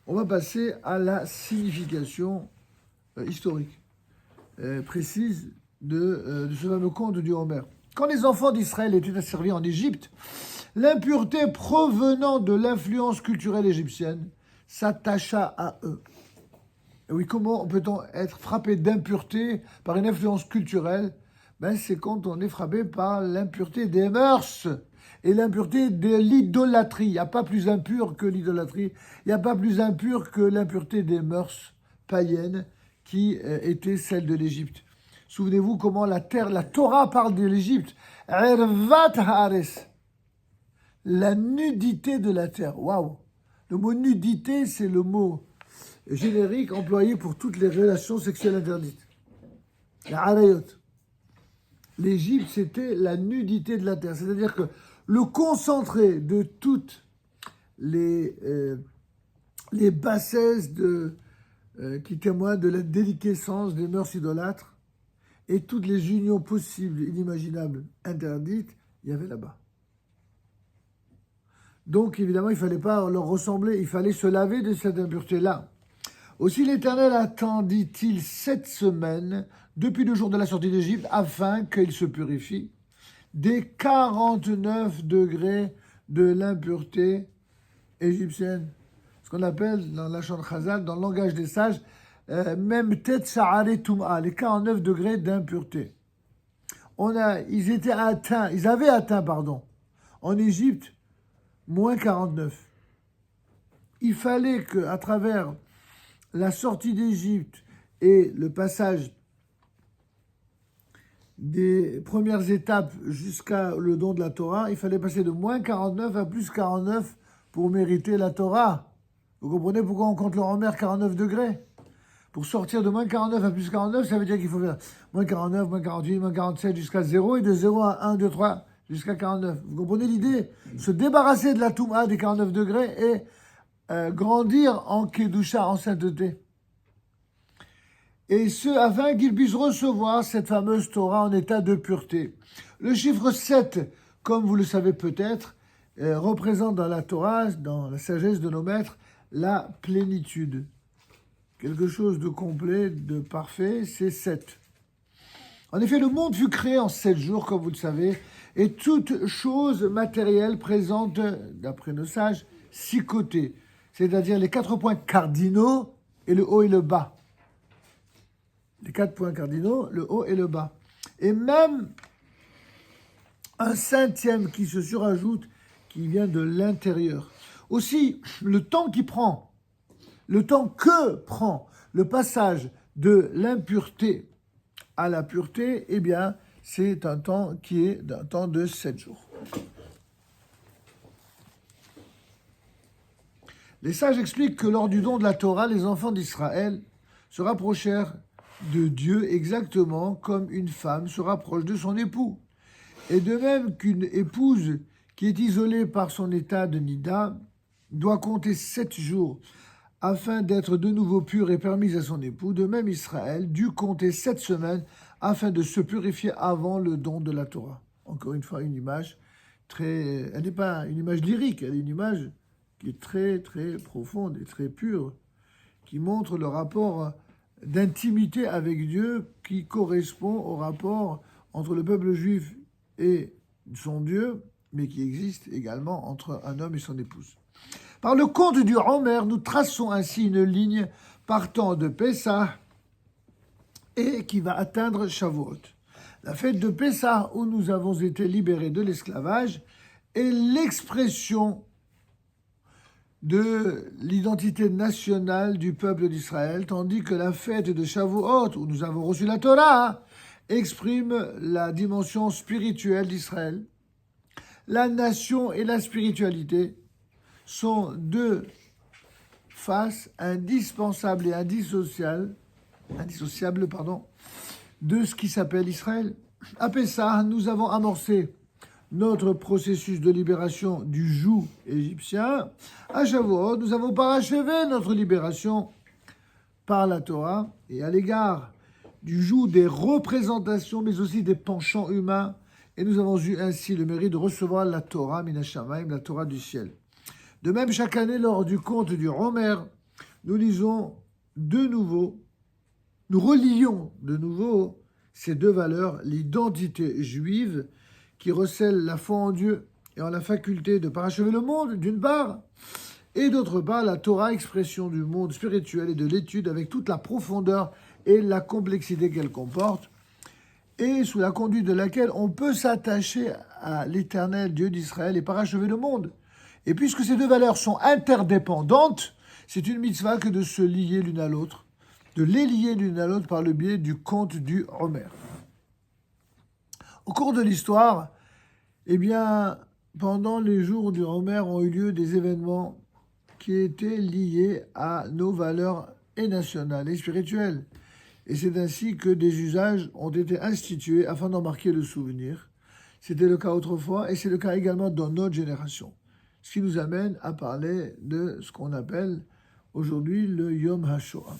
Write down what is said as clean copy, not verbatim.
On va passer à la signification historique précise de ce fameux conte du Homer. Quand les enfants d'Israël étaient asservis en Égypte, l'impureté provenant de l'influence culturelle égyptienne s'attacha à eux. Et oui, comment peut-on être frappé d'impureté par une influence culturelle? C'est quand on est frappé par l'impureté des mœurs et l'impureté de l'idolâtrie. Il n'y a pas plus impur que l'idolâtrie. Il n'y a pas plus impur que l'impureté des mœurs païennes qui étaient celles de l'Égypte. Souvenez-vous comment la Torah parle de l'Égypte. Ervat haares. La nudité de la terre. Waouh! Le mot nudité, c'est le mot générique employé pour toutes les relations sexuelles interdites. La harayot. L'Égypte, c'était la nudité de la terre. C'est-à-dire que le concentré de toutes les bassesses qui témoignent de la déliquescence des mœurs idolâtres et toutes les unions possibles, inimaginables, interdites, il y avait là-bas. Donc, évidemment, il ne fallait pas leur ressembler, il fallait se laver de cette impureté-là. Aussi l'Éternel attendit-il 7 semaines depuis le jour de la sortie d'Égypte afin qu'il se purifie des 49 degrés de l'impureté égyptienne. Ce qu'on appelle dans la Shon Chazal, dans le langage des sages, même tête sa'are tum'a, les 49 degrés d'impureté. Ils avaient atteint, en Égypte, moins 49. Il fallait qu'à travers la sortie d'Égypte et le passage des premières étapes jusqu'à le don de la Torah, il fallait passer de moins 49 à plus 49 pour mériter la Torah. Vous comprenez pourquoi on compte le Homer 49 degrés? Pour sortir de moins 49 à plus 49, ça veut dire qu'il faut faire moins 49, moins 48, moins 47 jusqu'à 0 et de 0 à 1, 2, 3 jusqu'à 49. Vous comprenez l'idée? Se débarrasser de la Touma des 49 degrés et grandir en Kedusha, en sainteté. Et ce, afin qu'ils puissent recevoir cette fameuse Torah en état de pureté. Le chiffre 7, comme vous le savez peut-être, représente dans la Torah, dans la sagesse de nos maîtres, la plénitude. Quelque chose de complet, de parfait, c'est 7. En effet, le monde fut créé en 7 jours, comme vous le savez, et toute chose matérielle présente, d'après nos sages, 6 côtés, c'est-à-dire les 4 points cardinaux et le haut et le bas. Les 4 points cardinaux, le haut et le bas. Et même un 5e qui se surajoute, qui vient de l'intérieur. Aussi, le temps que prend le passage de l'impureté à la pureté, eh bien, c'est un temps qui est d'un temps de 7 jours. Les sages expliquent que lors du don de la Torah, les enfants d'Israël se rapprochèrent de Dieu exactement comme une femme se rapproche de son époux. Et de même qu'une épouse qui est isolée par son état de nida doit compter 7 jours afin d'être de nouveau pure et permise à son époux, de même Israël dut compter 7 semaines afin de se purifier avant le don de la Torah. Encore une fois, une image elle n'est pas une image lyrique, elle est une image qui est très très profonde et très pure, qui montre le rapport d'intimité avec Dieu qui correspond au rapport entre le peuple juif et son Dieu, mais qui existe également entre un homme et son épouse. Par le conte du Homer, nous traçons ainsi une ligne partant de Pessah et qui va atteindre Shavuot. La fête de Pessah, où nous avons été libérés de l'esclavage, est l'expression de l'identité nationale du peuple d'Israël, tandis que la fête de Shavuot, où nous avons reçu la Torah, exprime la dimension spirituelle d'Israël. La nation et la spiritualité sont deux faces indispensables et indissociables de ce qui s'appelle Israël. À Pessah, nous avons amorcé notre processus de libération du joug égyptien. À Shavuot, nous avons parachevé notre libération par la Torah, et à l'égard du joug des représentations, mais aussi des penchants humains, et nous avons eu ainsi le mérite de recevoir la Torah, Min Hashamayim, la Torah du ciel. De même, chaque année, lors du conte du Homer, nous lisons de nouveau, nous relions de nouveau ces deux valeurs, l'identité juive qui recèle la foi en Dieu et en la faculté de parachever le monde, d'une part, et d'autre part, la Torah, expression du monde spirituel et de l'étude avec toute la profondeur et la complexité qu'elle comporte, et sous la conduite de laquelle on peut s'attacher à l'éternel Dieu d'Israël et parachever le monde. Et puisque ces deux valeurs sont interdépendantes, c'est une mitzvah que de se lier l'une à l'autre, de les lier l'une à l'autre par le biais du conte du Homer. Au cours de l'histoire, eh bien, pendant les jours du Homer ont eu lieu des événements qui étaient liés à nos valeurs et nationales et spirituelles. Et c'est ainsi que des usages ont été institués afin d'en marquer le souvenir. C'était le cas autrefois et c'est le cas également dans notre génération. Ce qui nous amène à parler de ce qu'on appelle aujourd'hui le Yom HaShoah.